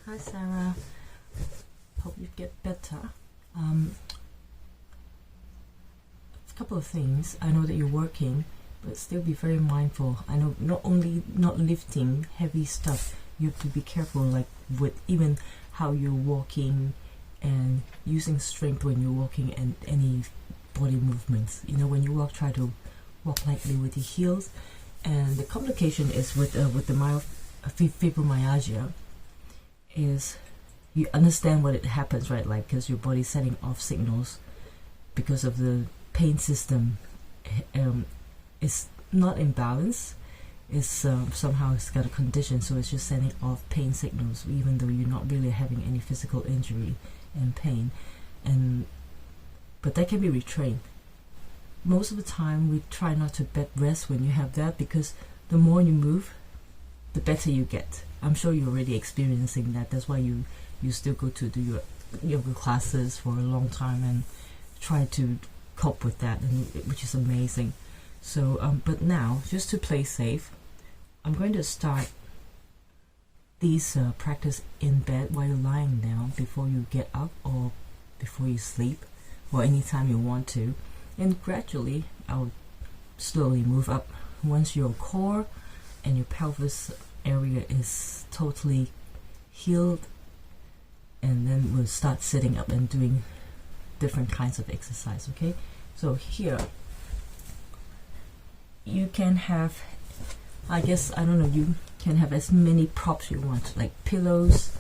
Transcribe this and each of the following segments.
Hi Sarah, hope you get better. A couple of things. I know that you're working, but still be very mindful. I know not only not lifting heavy stuff, you have to be careful, like with even how you're walking and using strength when you're walking and any body movements. You know, when you walk, try to walk lightly with your heels. And the complication is with the mild fibromyalgia is you understand what it happens, right? Like, because your body's setting off signals because of the pain system is not in balance. It's somehow it's got a condition, so it's just sending off pain signals, even though you're not really having any physical injury and pain. But that can be retrained. Most of the time, we try not to bed rest when you have that, because the more you move, the better you get. I'm sure you're already experiencing that. That's why you still go to do your yoga classes for a long time and try to cope with that, which is amazing. So, but now, just to play safe, I'm going to start these practice in bed while you're lying down, before you get up or before you sleep, or anytime you want to. And gradually, I'll slowly move up. Once your core and your pelvis area is totally healed, and then we'll start sitting up and doing different kinds of exercise. Okay, so here you can have, I guess, I don't know, you can have as many props you want, like pillows,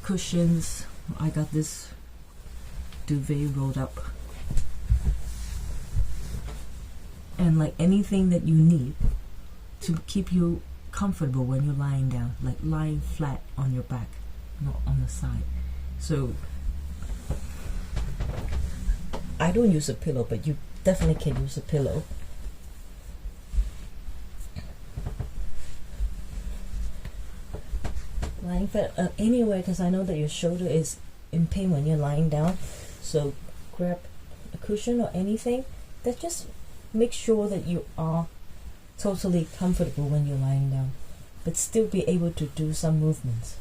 cushions. I got this duvet rolled up, and like anything that you need to keep you comfortable when you're lying down, like lying flat on your back, not on the side. So I don't use a pillow, but you definitely can use a pillow. Lying flat anywhere, because I know that your shoulder is in pain when you're lying down. So grab a cushion or anything that just make sure that you are totally comfortable when you're lying down, but still be able to do some movements.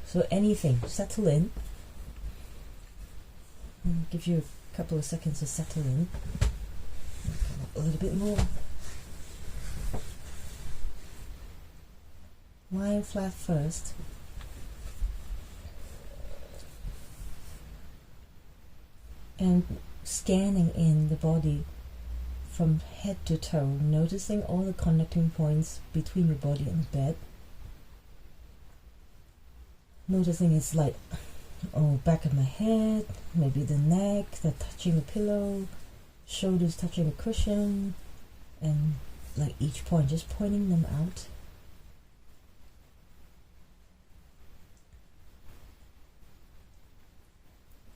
So anything, settle in. Give you a couple of seconds to settle in. A little bit more. Lying flat first. And scanning in the body from head to toe, noticing all the connecting points between your body and the bed. Noticing it's like, back of my head, maybe the neck, that touching the pillow, shoulders touching the cushion, and like each point, just pointing them out.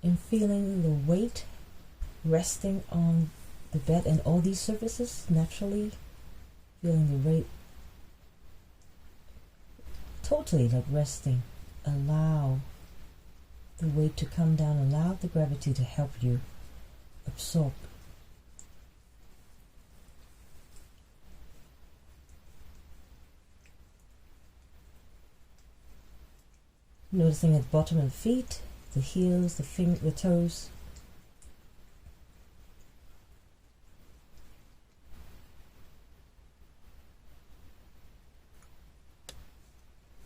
And feeling the weight resting on the bed and all these surfaces naturally, feeling the weight totally like resting. Allow the weight to come down, allow the gravity to help you absorb. Noticing at the bottom of the feet, the heels, the toes.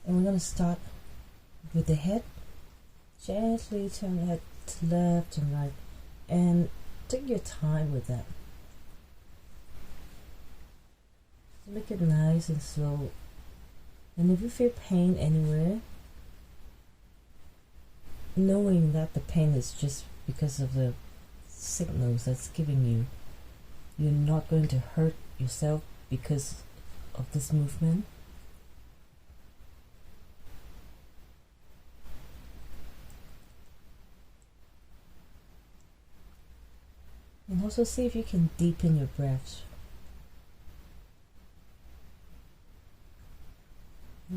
And we're going to start with the head. Gently turn the head to left and right, and take your time with that. Make it nice and slow. And if you feel pain anywhere, knowing that the pain is just because of the signals that's giving you, you're not going to hurt yourself because of this movement. And also see if you can deepen your breaths.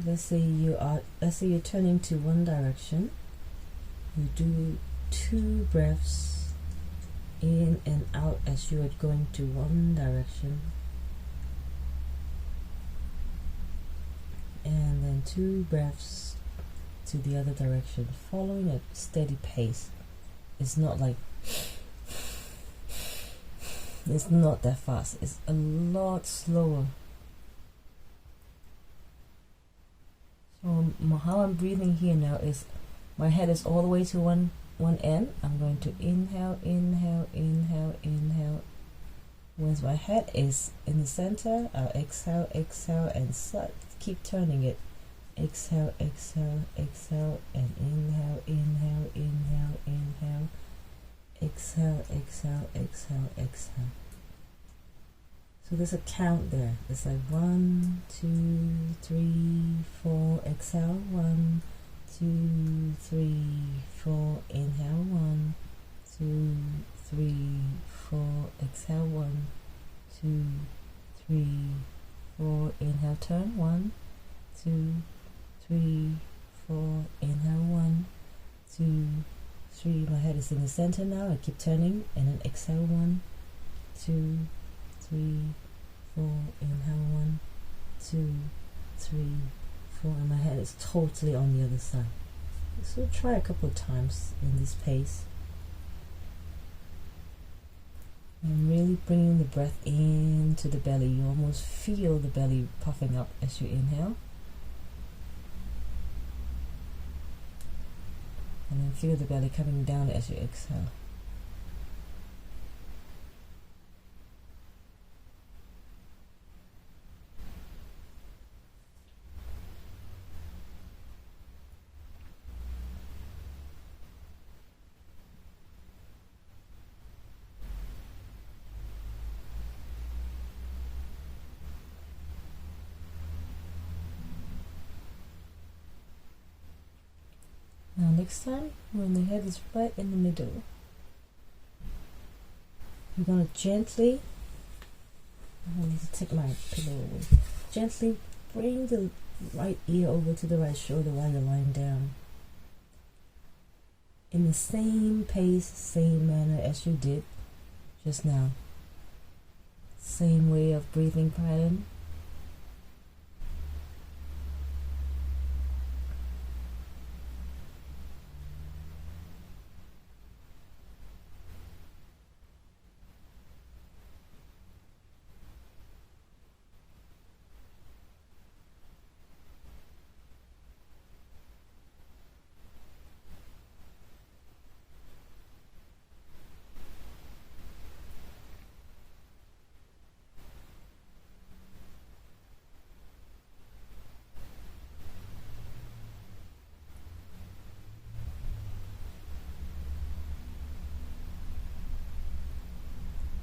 Let's say you're turning to one direction. You do 2 breaths in and out as you are going to one direction. And then 2 breaths to the other direction, following a steady pace. It's not like, it's not that fast, it's a lot slower. So how I'm breathing here now is my head is all the way to one end. I'm going to inhale, inhale, inhale, inhale. Once my head is in the center, I'll exhale, exhale, and keep turning it. Exhale, exhale, exhale, and inhale, inhale, inhale, inhale. Exhale, exhale, exhale, exhale. So there's a count there. It's like 1, 2, 3, 4. Exhale. 1, 2, 3, 4. Inhale. 1, 2, 3, 4. Exhale. 1, 2, 3, 4. Inhale. Turn. 1, 2, 3, 4. Inhale. 1, 2, 3. My head is in the center now. I keep turning and then exhale. 1, 2, 3, 4. Inhale. 1, 2, 3, 4. And my head is totally on the other side. So try a couple of times in this pace. And really bringing the breath into the belly. You almost feel the belly puffing up as you inhale. And then feel the belly coming down as you exhale. Now next time, when the head is right in the middle, you're going to gently, I need to take my pillow away, gently bring the right ear over to the right shoulder while you're lying down. In the same pace, same manner as you did just now. Same way of breathing pattern.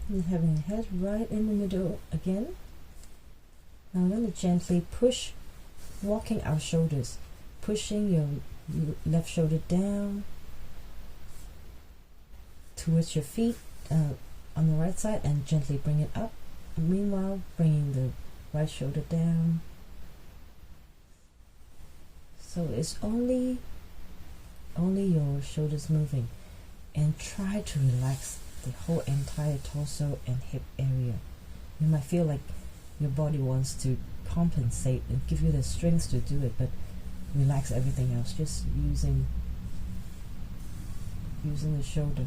And having the head right in the middle again. Now I'm going to gently push, walking our shoulders, pushing your left shoulder down towards your feet on the right side and gently bring it up. Meanwhile, bringing the right shoulder down. So it's only your shoulders moving, and try to relax the whole entire torso and hip area. You might feel like your body wants to compensate and give you the strength to do it, but relax everything else, just using the shoulder.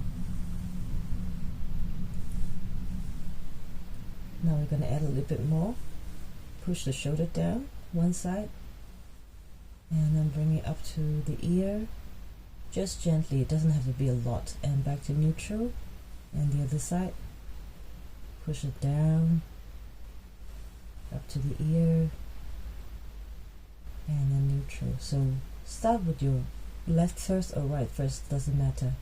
Now we're going to add a little bit more. Push the shoulder down one side and then bring it up to the ear, just gently. It doesn't have to be a lot. And back to neutral. And the other side, push it down, up to the ear, and then neutral. So start with your left first or right first, doesn't matter.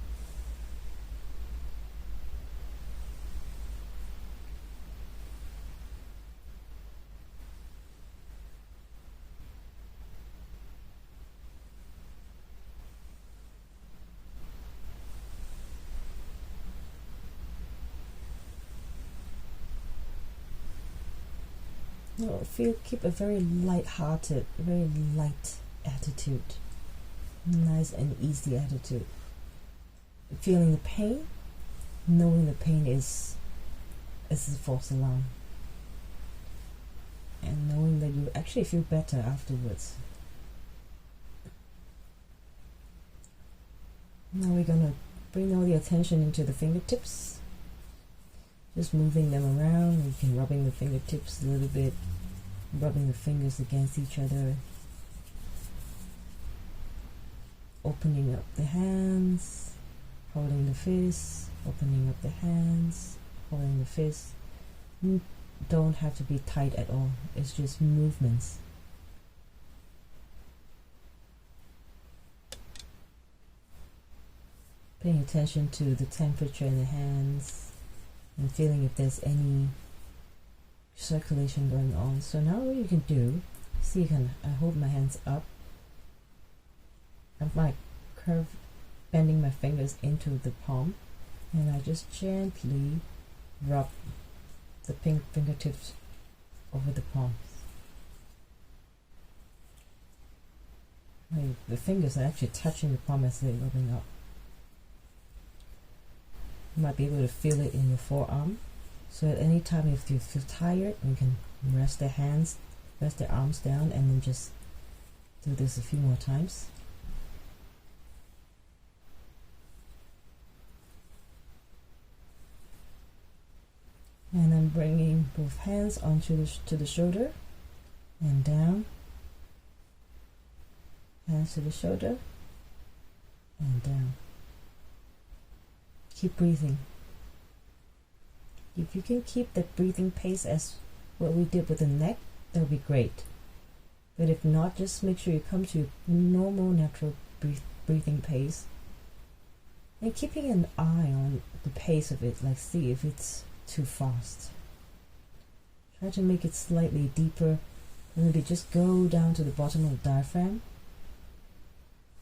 No, keep a very light-hearted, very light attitude. Nice and easy attitude. Feeling the pain, knowing the pain is a false alarm. And knowing that you actually feel better afterwards. Now we're gonna bring all the attention into the fingertips. Just moving them around. You can rubbing the fingertips a little bit, rubbing the fingers against each other. Opening up the hands, holding the fist, opening up the hands, holding the fist. Don't have to be tight at all. It's just movements. Paying attention to the temperature in the hands and feeling if there's any circulation going on. So now what you can do, see, I hold my hands up. I'm like bending my fingers into the palm, and I just gently rub the fingertips over the palms. The fingers are actually touching the palm as they're rubbing up. You might be able to feel it in your forearm. So at any time if you feel tired, you can rest their arms down, and then just do this a few more times. And then bringing both hands onto the shoulder and down. Hands to the shoulder and down. Keep breathing. If you can keep that breathing pace as what we did with the neck, that would be great. But if not, just make sure you come to your normal, natural breathing pace. And keeping an eye on the pace of it, like see if it's too fast. Try to make it slightly deeper, and maybe just go down to the bottom of the diaphragm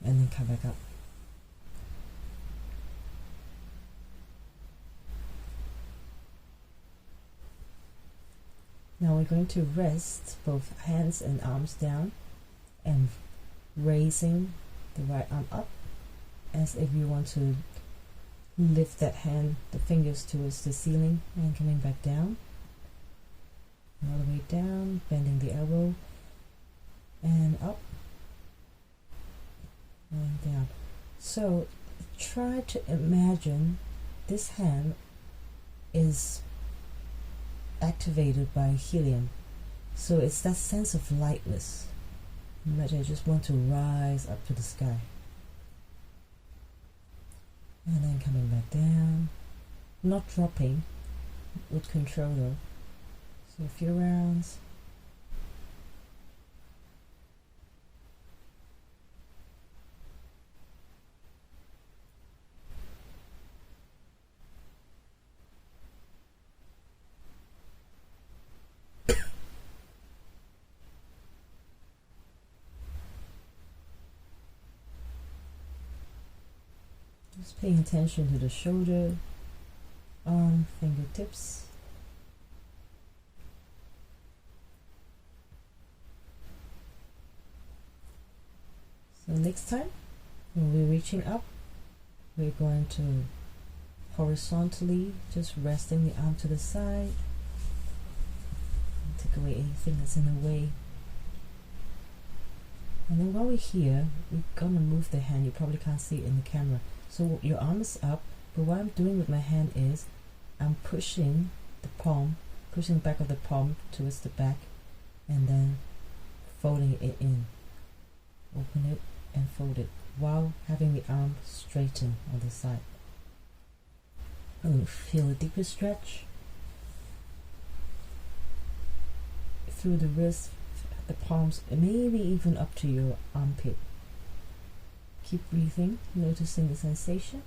and then come back up. Now we're going to rest both hands and arms down and raising the right arm up as if you want to lift that hand, the fingers towards the ceiling, and coming back down. All the way down, bending the elbow, and up, and down. So try to imagine this hand is activated by helium. So it's that sense of lightness. Imagine I just want to rise up to the sky. And then coming back down, not dropping, with control though. So a few rounds. Just paying attention to the shoulder, arm, fingertips. So next time, when we're reaching up, we're going to horizontally, just resting the arm to the side. Take away anything that's in the way. And then while we're here, we're gonna move the hand. You probably can't see it in the camera. So your arm is up, but what I'm doing with my hand is I'm pushing the palm, pushing the back of the palm towards the back, and then folding it in. Open it and fold it while having the arm straighten on the side. And feel a deeper stretch through the wrist, the palms, and maybe even up to your armpit. Keep breathing, noticing the sensation.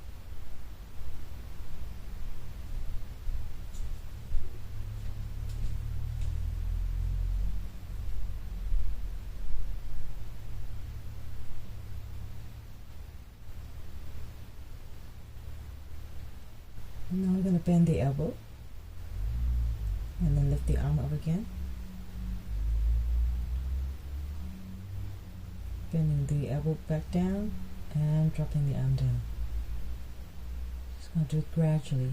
And now we're going to bend the elbow and then lift the arm up again. Bending the elbow back down and dropping the arm down. Just going to do it gradually.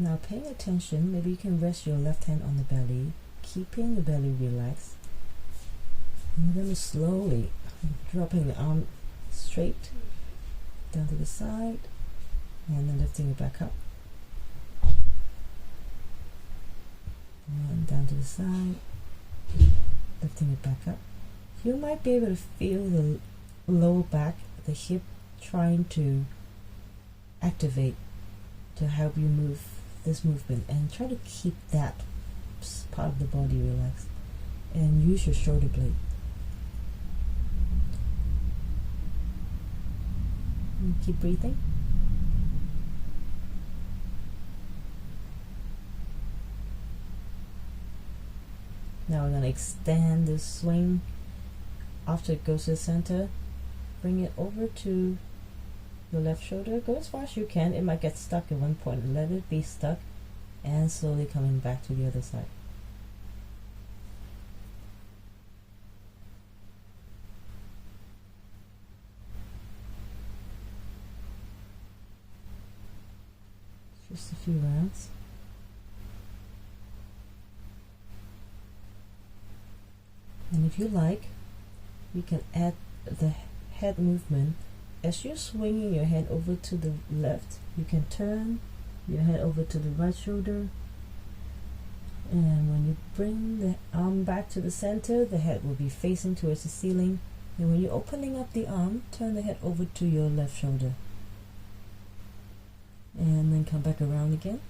Now paying attention, maybe you can rest your left hand on the belly, keeping the belly relaxed. And we're going to slowly dropping the arm straight down to the side and then lifting it back up. And down to the side, lifting it back up. You might be able to feel the lower back, the hip trying to activate to help you move this movement, and try to keep that part of the body relaxed and use your shoulder blade. And keep breathing. Now we're going to extend the swing after it goes to the center. Bring it over to the left shoulder. Go as far as you can. It might get stuck at one point. Let it be stuck, and slowly coming back to the other side. Just a few rounds. And if you like, you can add the head movement. As you're swinging your head over to the left, you can turn your head over to the right shoulder. And when you bring the arm back to the center, the head will be facing towards the ceiling. And when you're opening up the arm, turn the head over to your left shoulder. And then come back around again.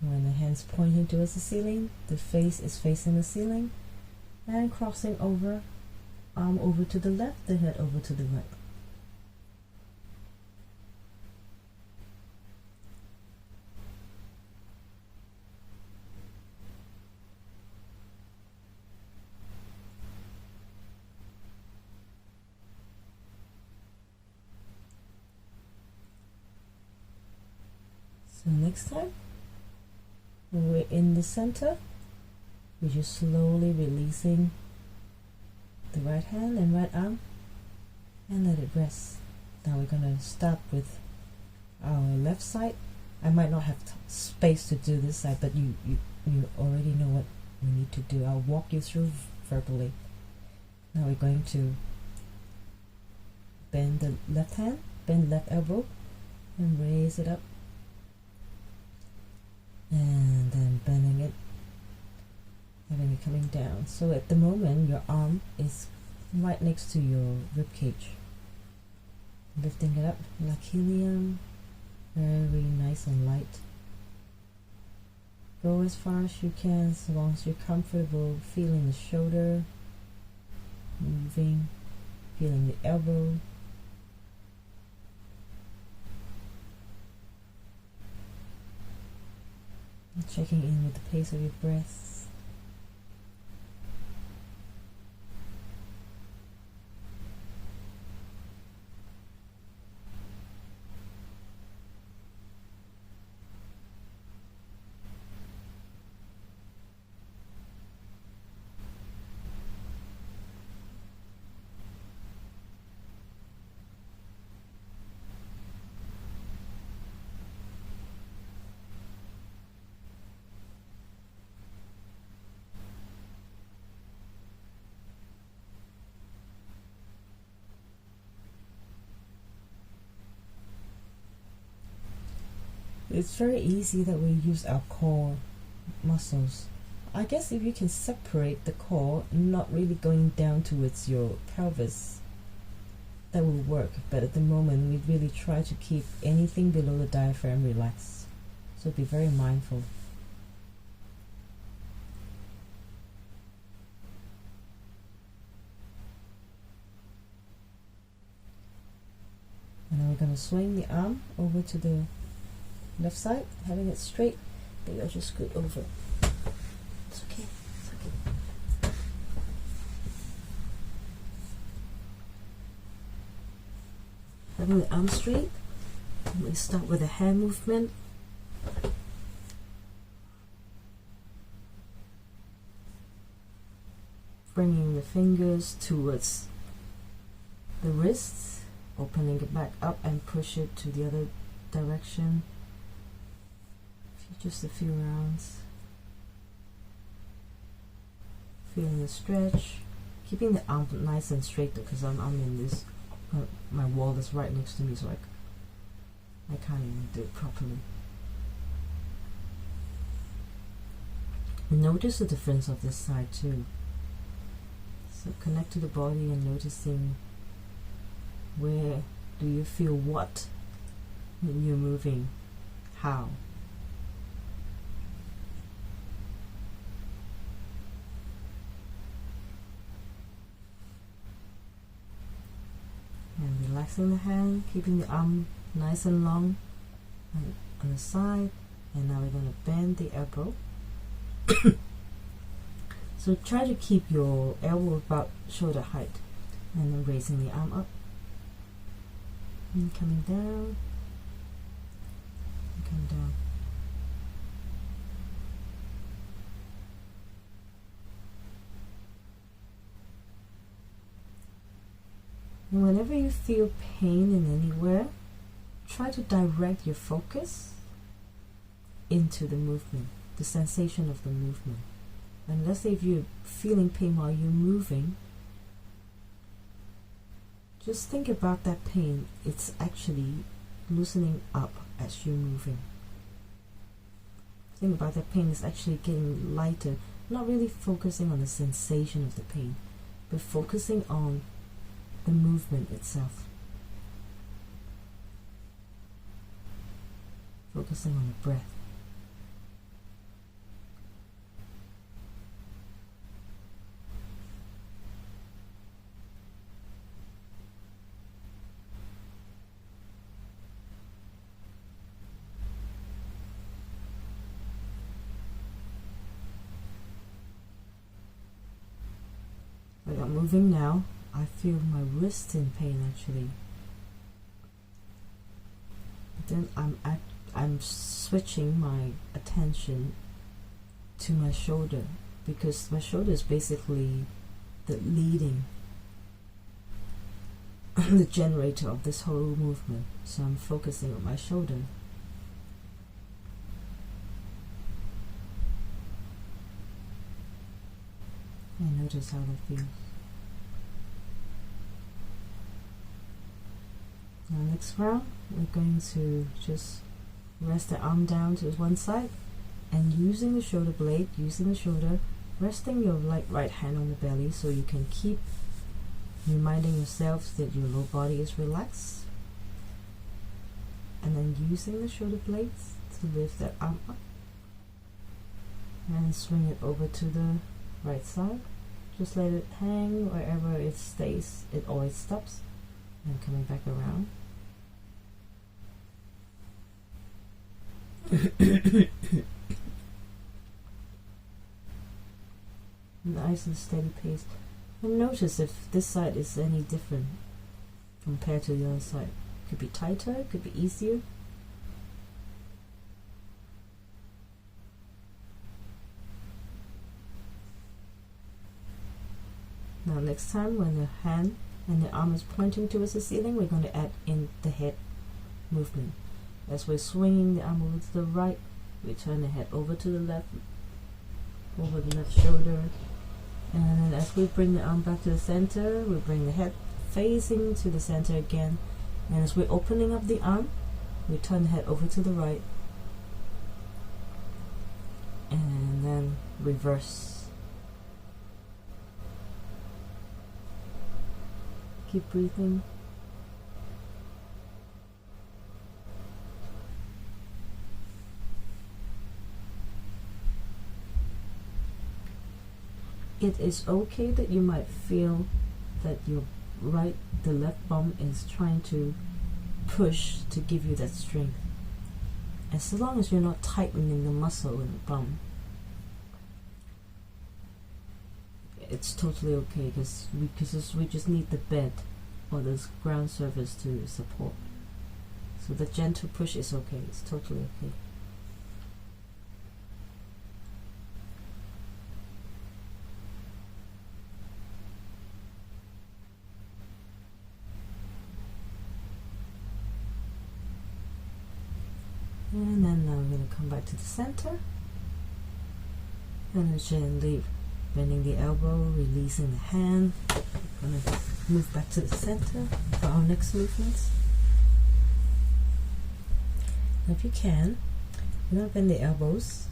When the hand's pointing towards the ceiling, the face is facing the ceiling. And crossing over, arm over to the left, the head over to the right. So next time, when we're in the center, we're just slowly releasing the right hand and right arm and let it rest. Now we're going to start with our left side. I might not have space to do this side, but you already know what we need to do. I'll walk you through verbally. Now we're going to bend the left hand, bend the left elbow, and raise it up. And then bending it, having it coming down. So at the moment, your arm is right next to your rib cage. Lifting it up like helium, very nice and light. Go as far as you can, so long as you're comfortable, feeling the shoulder moving, feeling the elbow. Checking in with the pace of your breath. It's very easy that we use our core muscles. I guess if you can separate the core, not really going down towards your pelvis, that will work. But at the moment, we really try to keep anything below the diaphragm relaxed. So be very mindful. And then we're going to swing the arm over to the left side, having it straight, but you'll just scoot over. It's okay, it's okay. Having the arm straight, we start with a hand movement. Bringing the fingers towards the wrists, opening it back up and push it to the other direction. Just a few rounds. Feeling the stretch. Keeping the arm nice and straight because I'm in this, my wall is right next to me, so I can't even do it properly. Notice the difference of this side too. So connect to the body and noticing where do you feel what when you're moving, how. And relaxing the hand, keeping the arm nice and long on the side. And now we're going to bend the elbow. So try to keep your elbow about shoulder height. And then raising the arm up. And coming down. And coming down. And whenever you feel pain in anywhere, try to direct your focus into the movement, the sensation of the movement. And let's say if you're feeling pain while you're moving, just think about that pain. It's actually loosening up as you're moving. Think about that pain is actually getting lighter, not really focusing on the sensation of the pain, but focusing on the movement itself. Focusing on the breath. Like I'm moving now. I feel my wrist in pain actually. Then I'm switching my attention to my shoulder because my shoulder is basically the leading the generator of this whole movement. So I'm focusing on my shoulder. And notice how that feels. Now next round, we're going to just rest the arm down to one side and using the shoulder blade, resting your right hand on the belly so you can keep reminding yourself that your lower body is relaxed. And then using the shoulder blades to lift that arm up and swing it over to the right side. Just let it hang wherever it stays, it always stops. And coming back around. Nice and steady pace. And notice if this side is any different compared to the other side. Could be tighter, could be easier. Now next time when the hand and the arm is pointing towards the ceiling, we're going to add in the head movement. As we're swinging the arm over to the right, we turn the head over to the left, over the left shoulder. And then as we bring the arm back to the center, we bring the head facing to the center again. And as we're opening up the arm, we turn the head over to the right. And then reverse. Keep breathing. It is okay that you might feel that your the left bum is trying to push to give you that strength. As long as you're not tightening the muscle in the bum, it's totally okay because we just need the bed or the ground surface to support. So the gentle push is okay. It's totally okay. And then now we're going to come back to the center. And gently bending the elbow, releasing the hand. We're going to move back to the center for our next movements. And if you can, you're going to bend the elbows,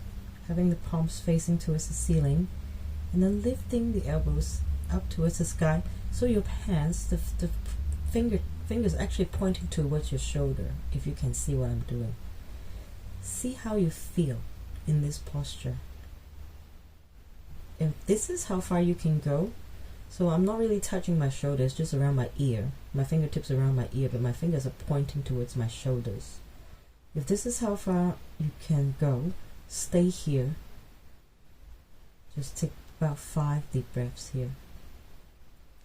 having the palms facing towards the ceiling, and then lifting the elbows up towards the sky, so your hands, the fingers actually pointing towards your shoulder, if you can see what I'm doing. See how you feel in this posture. If this is how far you can go, so I'm not really touching my shoulders, just around my ear, my fingertips around my ear, but my fingers are pointing towards my shoulders. If this is how far you can go, stay here. Just take about 5 deep breaths here.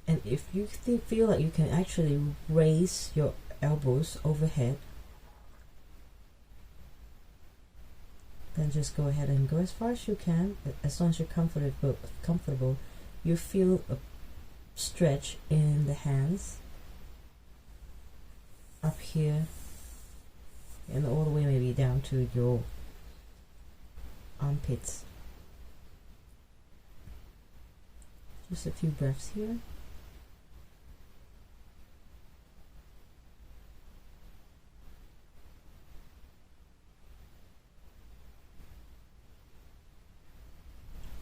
And if you feel like you can actually raise your elbows overhead, then just go ahead and go as far as you can. As long as you're comfortable, you feel a stretch in the hands up here, and all the way maybe down to your armpits. Just a few breaths here.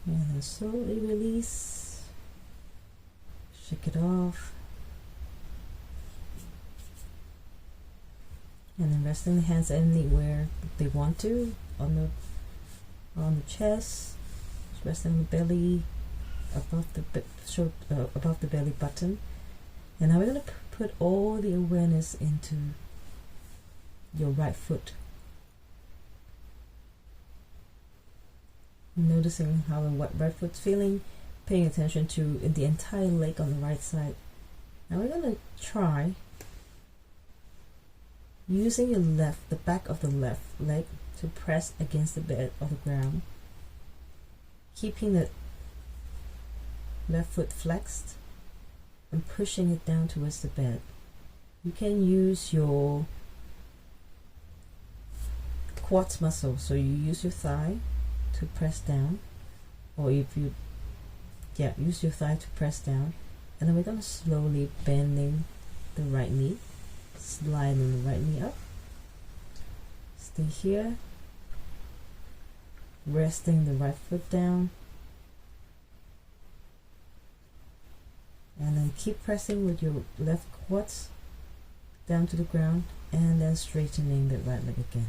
And then slowly release, shake it off, and then resting the hands anywhere they want to, on the chest, just resting on the belly, above the belly button. And now we're going to put all the awareness into your right foot. Noticing how the right foot's feeling, paying attention to the entire leg on the right side. Now we're going to try using the back of the left leg to press against the bed or the ground, keeping the left foot flexed and pushing it down towards the bed. You can use your quads muscle, so you use your thigh to press down, or if you use your thigh to press down. And then we're going to slowly bending the right knee, sliding the right knee up, stay here, resting the right foot down, and then keep pressing with your left quads down to the ground, and then straightening the right leg again.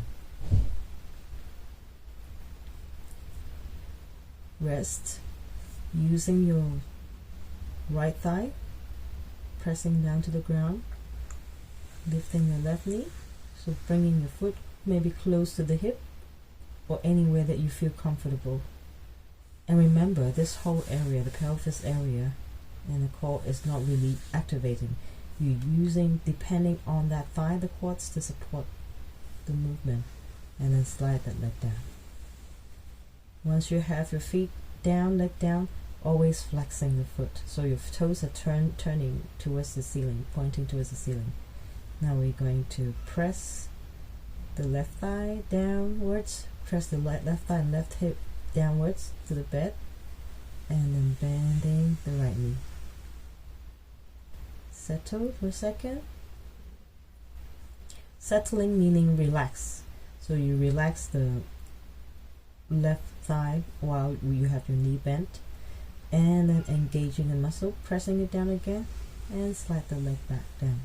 Rest, using your right thigh, pressing down to the ground, lifting your left knee, so bringing your foot maybe close to the hip or anywhere that you feel comfortable. And remember, this whole area, the pelvis area and the core, is not really activating. You're using, depending on that thigh, the quads to support the movement, and then slide that leg down. Once you have your feet down, leg down, always flexing the foot, so your toes are turning towards the ceiling, pointing towards the ceiling. Now we're going to press the left thigh downwards, press the left thigh and left hip downwards to the bed, and then bending the right knee. Settle for a second. Settling meaning relax. So you relax the left thigh while you have your knee bent, and then engaging the muscle, pressing it down again, and slide the leg back down.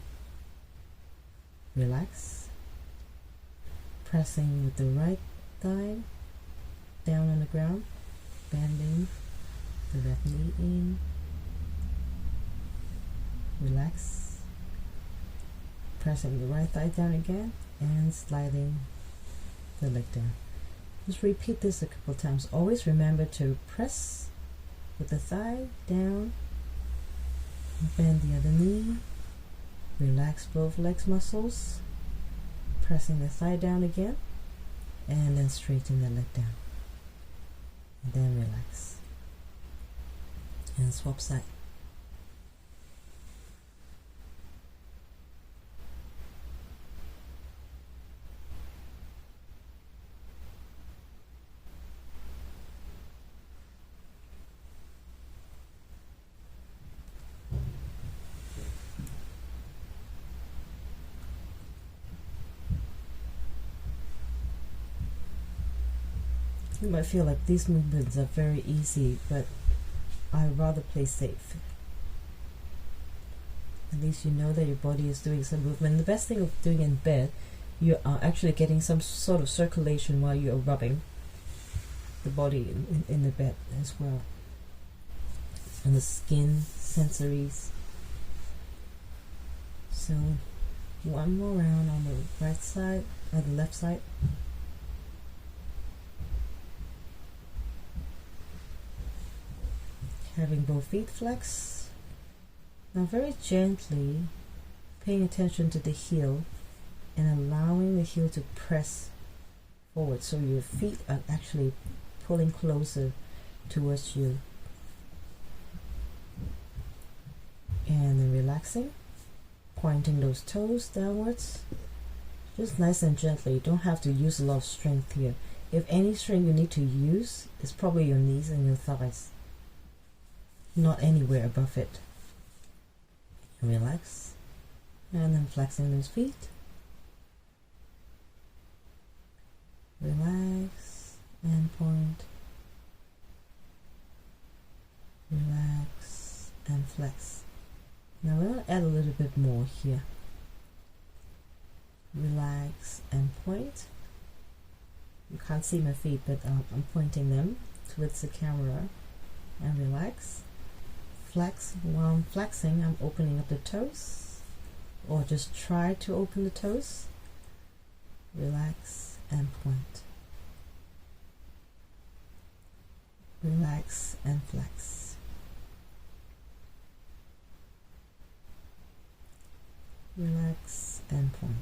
Relax, pressing with the right thigh down on the ground, bending the left knee in. Relax, pressing the right thigh down again, and sliding the leg down. Just repeat this a couple times. Always remember to press with the thigh down, bend the other knee, relax both legs muscles, pressing the thigh down again, and then straighten the leg down. And then relax. And swap side. You might feel like these movements are very easy, but I'd rather play safe. At least you know that your body is doing some movement. The best thing of doing in bed, you are actually getting some sort of circulation while you are rubbing the body in the bed as well. And the skin, sensories. So one more round on the right side, or the left side. Having both feet flex. Now very gently paying attention to the heel and allowing the heel to press forward, so your feet are actually pulling closer towards you. And then relaxing, pointing those toes downwards, just nice and gently. You don't have to use a lot of strength here. If any strength you need to use, it's probably your knees and your thighs, not anywhere above it. Relax, and then flexing those feet. Relax and point. Relax and flex. Now we're going to add a little bit more here. Relax and point. You can't see my feet, but I'm pointing them towards the camera. And relax. Flex. While I'm flexing, I'm opening up the toes, or just try to open the toes. Relax and point. Relax and flex. Relax and point.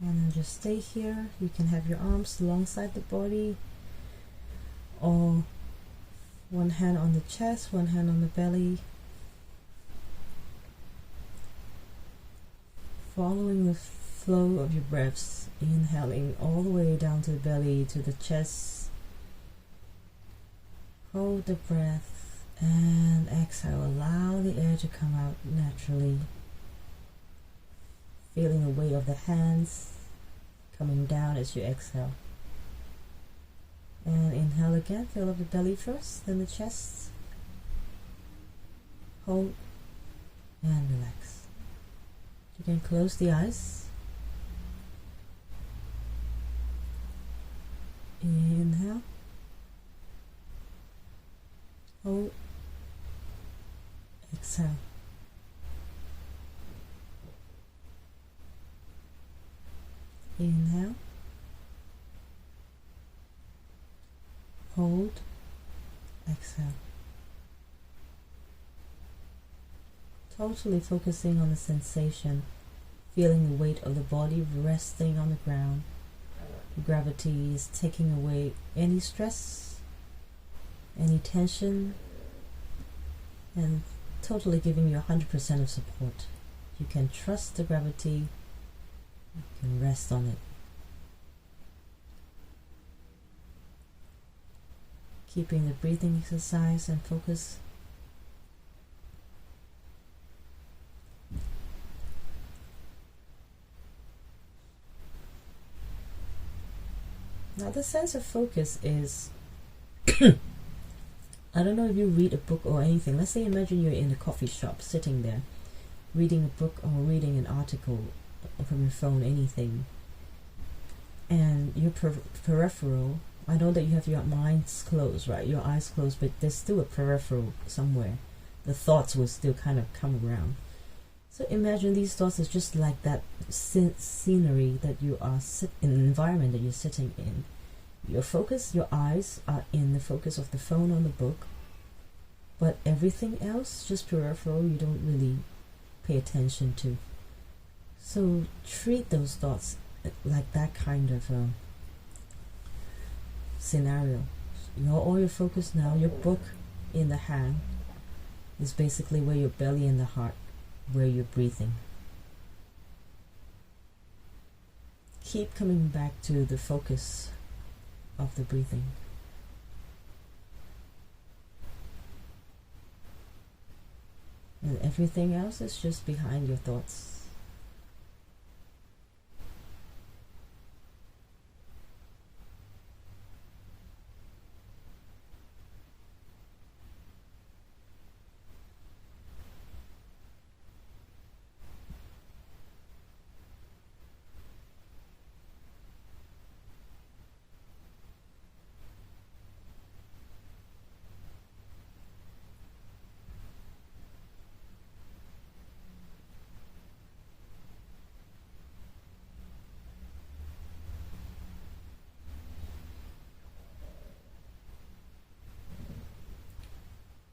And then just stay here. You can have your arms alongside the body, or one hand on the chest, one hand on the belly. Following the flow of your breaths, inhaling all the way down to the belly, to the chest. Hold the breath and exhale. Allow the air to come out naturally. Feeling the weight of the hands coming down as you exhale. And inhale again. Fill up the belly first, then the chest. Hold and relax. You can close the eyes. Inhale. Hold. Exhale. Inhale. Hold. Exhale. Totally focusing on the sensation, feeling the weight of the body resting on the ground. Gravity is taking away any stress, any tension, and totally giving you 100% of support. You can trust the gravity. You can rest on it. Keeping the breathing exercise and focus. Now the sense of focus is I don't know if you read a book or anything. Let's say imagine you're in a coffee shop sitting there reading a book or reading an article from your phone, anything, and your peripheral, I know that you have your minds closed, right? Your eyes closed, but there's still a peripheral somewhere. The thoughts will still kind of come around. So imagine these thoughts as just like that scenery that you are in, an environment that you're sitting in. Your focus, your eyes are in the focus of the phone on the book, but everything else, just peripheral, you don't really pay attention to. So treat those thoughts like that kind of scenario. All your focus now, your book in the hand is basically where your belly and the heart, where you're breathing. Keep coming back to the focus of the breathing. And everything else is just behind your thoughts.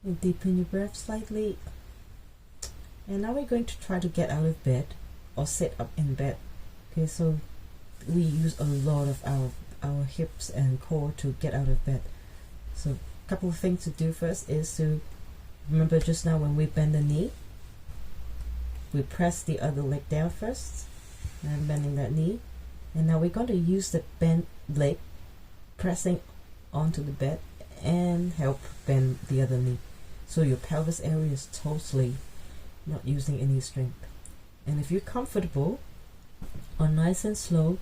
And deepen your breath slightly. And now we're going to try to get out of bed or sit up in bed. Okay, so we use a lot of our hips and core to get out of bed. So a couple of things to do first is to remember just now when we bend the knee, we press the other leg down first, and bending that knee. And now we're going to use the bent leg pressing onto the bed and help bend the other knee. So your pelvis area is totally not using any strength. And if you're comfortable, or nice and slow,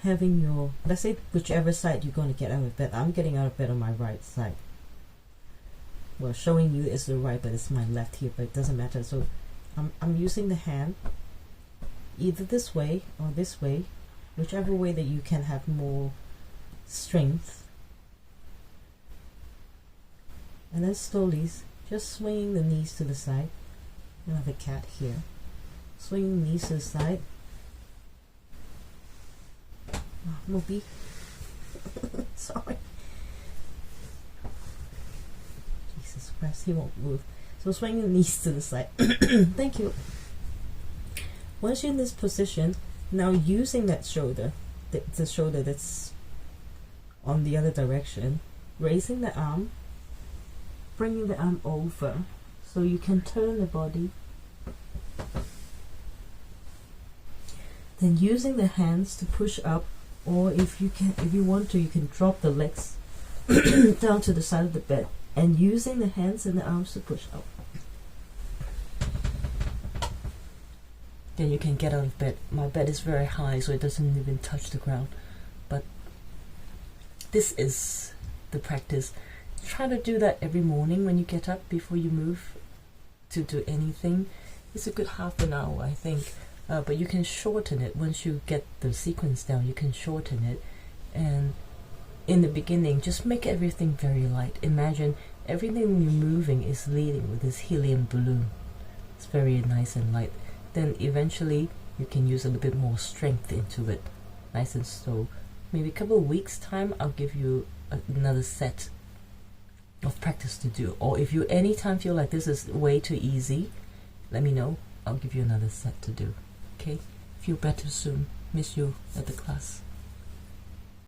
having your, let's say whichever side you're going to get out of bed. I'm getting out of bed on my right side. Well, showing you is the right, but it's my left here, but it doesn't matter. So I'm using the hand either this way or this way, whichever way that you can have more strength. And then slowly just swinging the knees to the side. I have a cat here. Swinging knees to the side. Oh, Moby. Sorry. Jesus Christ, he won't move. So swing the knees to the side. Thank you. Once you're in this position, now using that shoulder, the shoulder that's on the other direction, raising the arm, bringing the arm over so you can turn the body. Then using the hands to push up, or if you want to, you can drop the legs down to the side of the bed, and using the hands and the arms to push up. Then you can get out of bed. My bed is very high, so it doesn't even touch the ground. But this is the practice. Try to do that every morning when you get up before you move to do anything. It's a good half an hour, I think. But you can shorten it once you get the sequence down. You can shorten it, and in the beginning, just make everything very light. Imagine everything you're moving is leading with this helium balloon. It's very nice and light. Then eventually, you can use a little bit more strength into it, nice and slow. Maybe a couple of weeks time, I'll give you another set of practice to do. Or if you anytime feel like this is way too easy, let me know. I'll give you another set to do. Okay? Feel better soon. Miss you at the class.